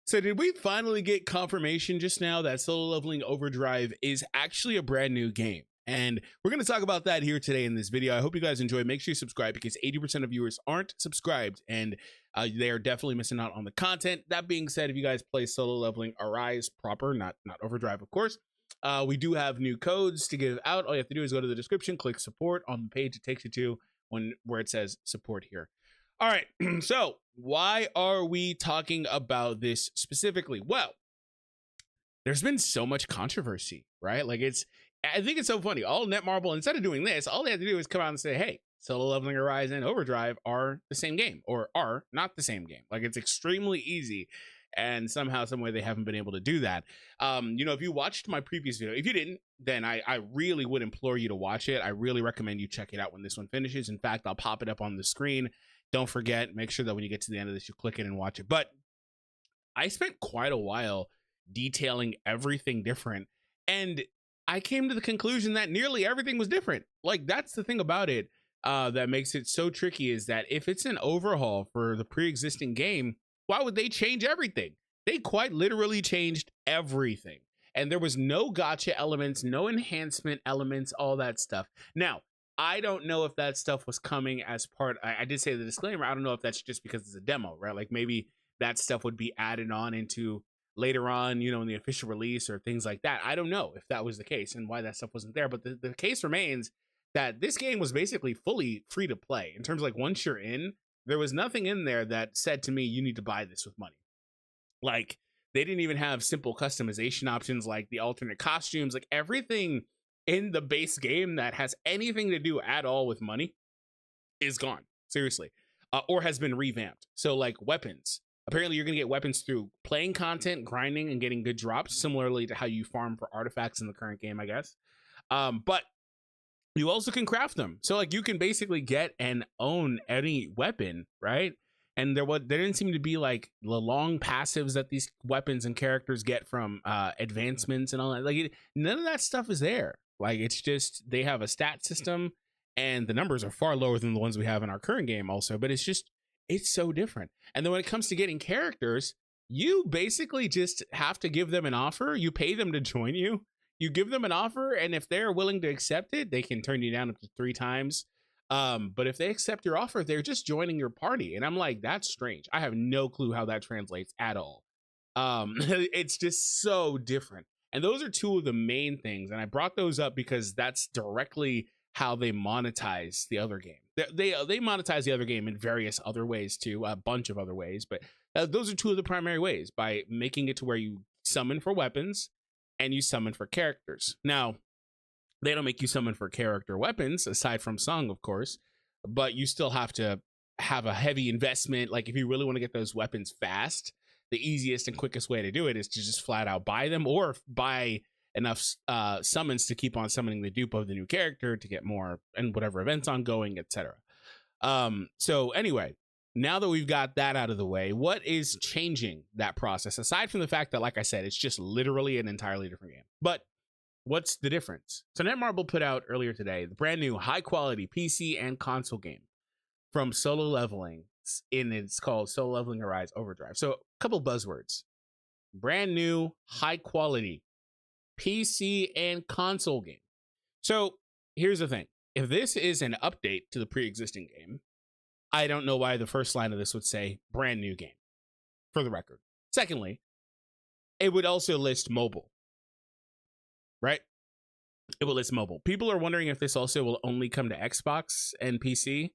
So did we finally get confirmation just now that Solo Leveling Overdrive is actually a brand new game? And we're going to talk about that here today in this video. I hope you guys enjoy. Make sure you subscribe because 80% of viewers aren't subscribed and they are definitely missing out on the content. That being said, if you guys play Solo Leveling Arise proper, not Overdrive, of course, we do have new codes to give out. All you have to do is go to the description, click support on the page. It takes you to where it says support here. All right, so why are we talking about this specifically? Well, there's been so much controversy, right? Like I think it's so funny. All Netmarble, instead of doing this, all they have to do is come out and say, hey, Solo Leveling Arise and Overdrive are the same game or are not the same game. Like it's extremely easy. And somehow, some way they haven't been able to do that. You know, if you watched my previous video, if you didn't, then I really would implore you to watch it. I really recommend you check it out when this one finishes. In fact, I'll pop it up on the screen. Don't forget, make sure that when you get to the end of this, you click it and watch it. But I spent quite a while detailing everything different. And I came to the conclusion that nearly everything was different. Like, that's the thing about it that makes it so tricky, is that if it's an overhaul for the pre-existing game, why would they change everything? They quite literally changed everything. And there was no gotcha elements, no enhancement elements, all that stuff. Now, I don't know if that stuff was coming as part. I did say the disclaimer. I don't know if that's just because it's a demo, right? Like maybe that stuff would be added on into later on, you know, in the official release or things like that. I don't know if that was the case and why that stuff wasn't there. But the case remains that this game was basically fully free to play. In terms of like once you're in, there was nothing in there that said to me, you need to buy this with money. Like they didn't even have simple customization options like the alternate costumes, like everything in the base game that has anything to do at all with money is gone, seriously, or has been revamped. So like weapons, apparently you're gonna get weapons through playing content, grinding, and getting good drops, similarly to how you farm for artifacts in the current game, I guess. But you also can craft them. So like you can basically get and own any weapon, right? And there didn't seem to be like the long passives that these weapons and characters get from advancements and all that. Like none of that stuff is there. Like it's just they have a stat system and the numbers are far lower than the ones we have in our current game also, but it's so different. And then when it comes to getting characters, you basically just have to give them an offer. You pay them to join you. You give them an offer, and if they're willing to accept it, they can turn you down up to 3 times. But if they accept your offer, they're just joining your party. And I'm like, that's strange. I have no clue how that translates at all. It's just so different. And those are two of the main things. And I brought those up because that's directly how they monetize the other game. They monetize the other game in various other ways too, a bunch of other ways. But those are two of the primary ways, by making it to where you summon for weapons and you summon for characters. Now, they don't make you summon for character weapons, aside from Song, of course, but you still have to have a heavy investment. Like if you really want to get those weapons fast, the easiest and quickest way to do it is to just flat out buy them, or buy enough summons to keep on summoning the dupe of the new character to get more and whatever events ongoing, etc. So anyway, now that we've got that out of the way, what is changing that process? Aside from the fact that, like I said, it's just literally an entirely different game. But what's the difference? So Netmarble put out earlier today the brand new high quality PC and console game from Solo Leveling. It's called Solo Leveling Arise Overdrive. So a couple buzzwords: brand new high quality PC and console game. So here's the thing. If this is an update to the pre-existing game, I don't know why the first line of this would say brand new game, for the record. Secondly, it would also list mobile, right? It will list mobile. People are wondering if this also will only come to Xbox and PC.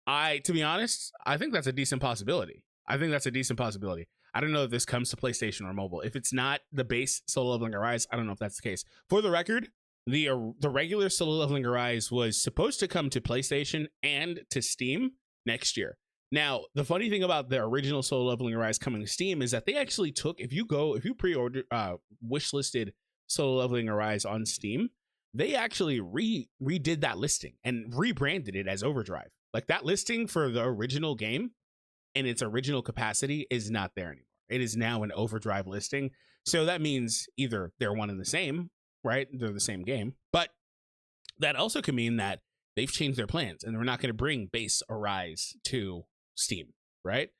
To be honest, I think that's a decent possibility. I don't know if this comes to PlayStation or mobile. If it's not the base Solo Leveling Arise, I don't know if that's the case. For the record, the regular Solo Leveling Arise was supposed to come to PlayStation and to Steam next year. Now, the funny thing about the original Solo Leveling Arise coming to Steam is that they actually took, if you pre-order, wishlisted Solo Leveling Arise on Steam, they actually redid that listing and rebranded it as Overdrive. Like that listing for the original game in its original capacity is not there anymore. It is now an Overdrive listing. So that means either they're one and the same, right? They're the same game, but that also could mean that they've changed their plans and they're not going to bring base Arise to Steam, right?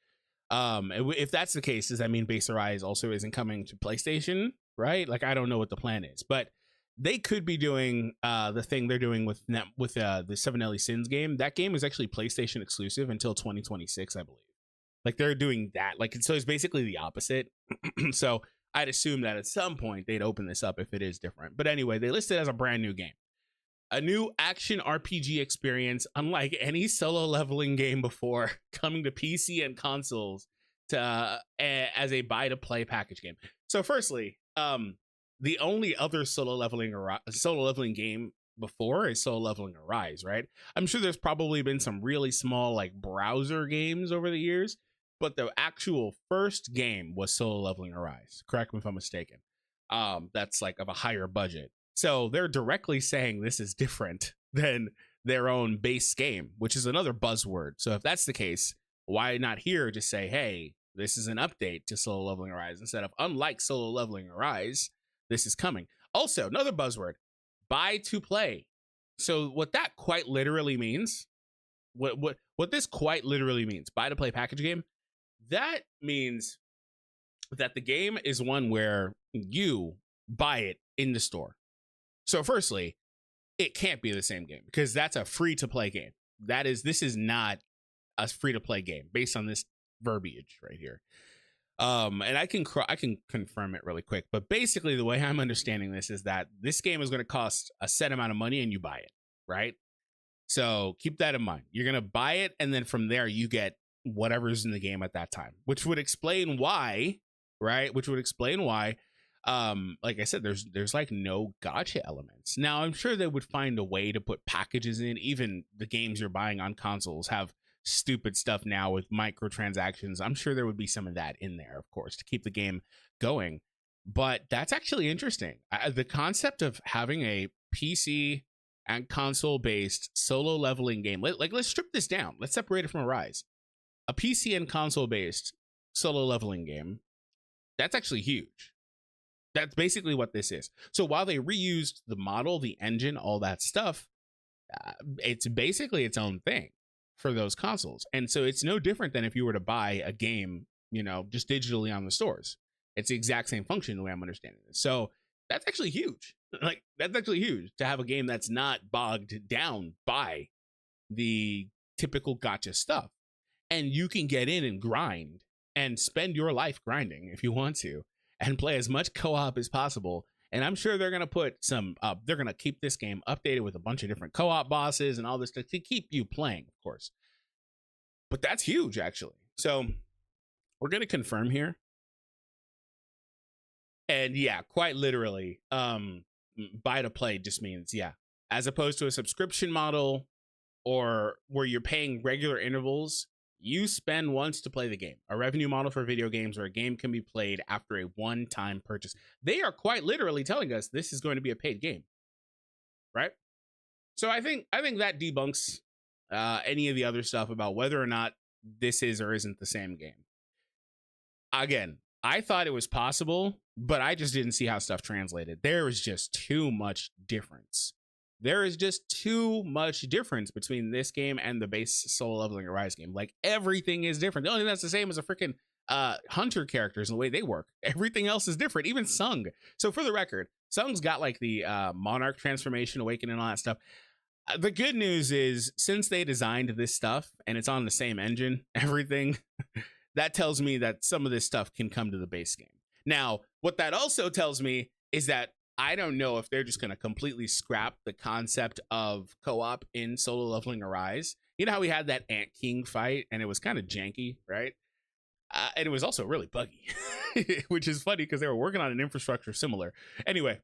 If that's the case, does that mean Base Arise also isn't coming to PlayStation? Right? Like, I don't know what the plan is, but they could be doing the thing they're doing with the Seven Deadly Sins game. That game is actually PlayStation exclusive until 2026, I believe. Like, they're doing that. Like, so it's basically the opposite. So I'd assume that at some point they'd open this up if it is different. But anyway, they list it as a brand new game. A new action RPG experience, unlike any solo leveling game before, coming to PC and consoles as a buy-to-play package game. So firstly, the only other solo leveling game before is Solo Leveling Arise, right? I'm sure there's probably been some really small like browser games over the years, but the actual first game was Solo Leveling Arise. Correct me if I'm mistaken. That's like of a higher budget. So they're directly saying this is different than their own base game, which is another buzzword. So if that's the case, why not here just say, hey, this is an update to Solo Leveling Arise instead of unlike Solo Leveling Arise, this is coming. Also, another buzzword, buy to play. So what that quite literally means, what this quite literally means, buy to play package game, that means that the game is one where you buy it in the store. So firstly, it can't be the same game because that's a free to play game. This is not a free to play game based on this verbiage right here. And I can confirm it really quick, but basically the way I'm understanding this is that this game is going to cost a set amount of money and you buy it, right? So keep that in mind. You're going to buy it, and then from there you get whatever's in the game at that time, which would explain why, right? Which would explain why, like I said, there's like no gacha elements. Now I'm sure they would find a way to put packages in. Even the games you're buying on consoles have stupid stuff now with microtransactions. I'm sure there would be some of that in there, of course, to keep the game going. But that's actually interesting. The concept of having a PC and console based solo leveling game, let's strip this down. Let's separate it from Arise. A PC and console based solo leveling game, that's actually huge. That's basically what this is. So while they reused the model, the engine, all that stuff, it's basically its own thing for those consoles. And so it's no different than if you were to buy a game, just digitally on the stores. It's the exact same function the way I'm understanding this. So that's actually huge. Like, that's actually huge to have a game that's not bogged down by the typical gacha stuff. And you can get in and grind and spend your life grinding if you want to, and play as much co-op as possible. And I'm sure they're going to put they're going to keep this game updated with a bunch of different co-op bosses and all this stuff to keep you playing, of course. But that's huge, actually. So we're going to confirm here. And yeah, quite literally, buy to play just means, yeah, as opposed to a subscription model or where you're paying regular intervals, you spend once to play the game. A revenue model for video games where a game can be played after a one-time purchase. They are quite literally telling us this is going to be a paid game, right? So I think that debunks any of the other stuff about whether or not this is or isn't the same game. Again, I thought it was possible, but I just didn't see how stuff translated. There is just too much difference. There is just too much difference between this game and the base Solo Leveling Arise game. Like, everything is different. The only thing that's the same is the freaking hunter characters and the way they work. Everything else is different, even Sung. So for the record, Sung's got like the Monarch transformation, awakening, and all that stuff. The good news is, since they designed this stuff and it's on the same engine, everything, that tells me that some of this stuff can come to the base game. Now, what that also tells me is that I don't know if they're just going to completely scrap the concept of co-op in Solo Leveling Arise. You know how we had that Ant King fight and it was kind of janky, right? And it was also really buggy, which is funny because they were working on an infrastructure similar. Anyway,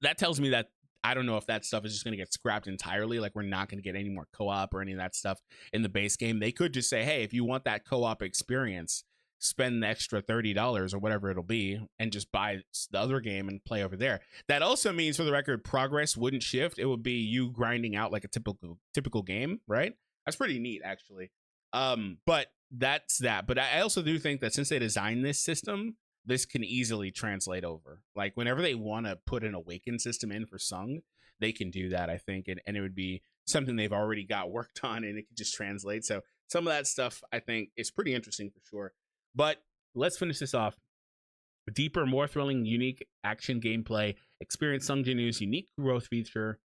that tells me that I don't know if that stuff is just going to get scrapped entirely. Like, we're not going to get any more co-op or any of that stuff in the base game. They could just say, hey, if you want that co-op experience, spend the extra $30 or whatever it'll be and just buy the other game and play over there. That also means, for the record, progress wouldn't shift. It would be you grinding out like a typical game, right? That's pretty neat, actually. But that's that. But I also do think that since they designed this system, this can easily translate over. Like, whenever they want to put an awaken system in for Sung, they can do that, I think. And it would be something they've already got worked on, and it could just translate. So Some of that stuff I think is pretty interesting for sure. But let's finish this off. Deeper, more thrilling, unique action gameplay, experience Sung Jinu's unique growth feature,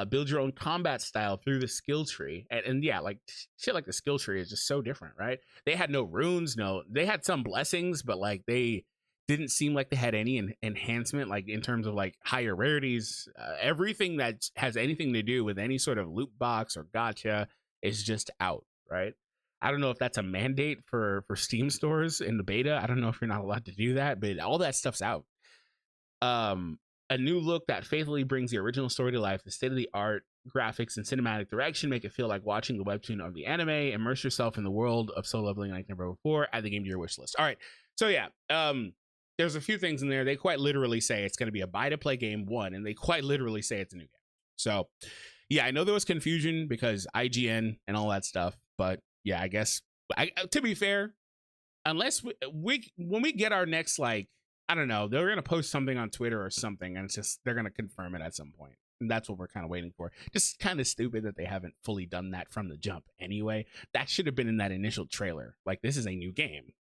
build your own combat style through the skill tree. And yeah, like shit like the skill tree is just so different, right? They had no runes, they had some blessings, but like they didn't seem like they had any enhancement, like in terms of like higher rarities. Everything that has anything to do with any sort of loot box or gacha is just out, right? I don't know if that's a mandate for Steam stores in the beta. I don't know if you're not allowed to do that, but all that stuff's out. A new look that faithfully brings the original story to life. The state-of-the-art graphics and cinematic direction make it feel like watching the webtoon of the anime. Immerse yourself in the world of Solo Leveling like never before. Add the game to your wish list. All right, so yeah, there's a few things in there. They quite literally say it's going to be a buy-to-play game, one, and they quite literally say it's a new game. So yeah, I know there was confusion because IGN and all that stuff, but yeah, I guess to be fair, unless we when we get our next, like, I don't know, they're gonna post something on Twitter or something, and it's just they're gonna confirm it at some point, and that's what we're kind of waiting for. Just kind of stupid that they haven't fully done that from the jump. Anyway, that should have been in that initial trailer. Like, this is a new game.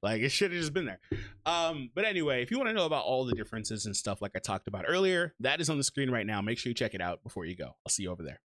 Like, it should have just been there. But anyway, if you want to know about all the differences and stuff like I talked about earlier, that is on the screen right now. Make sure you check it out before you go. I'll see you over there.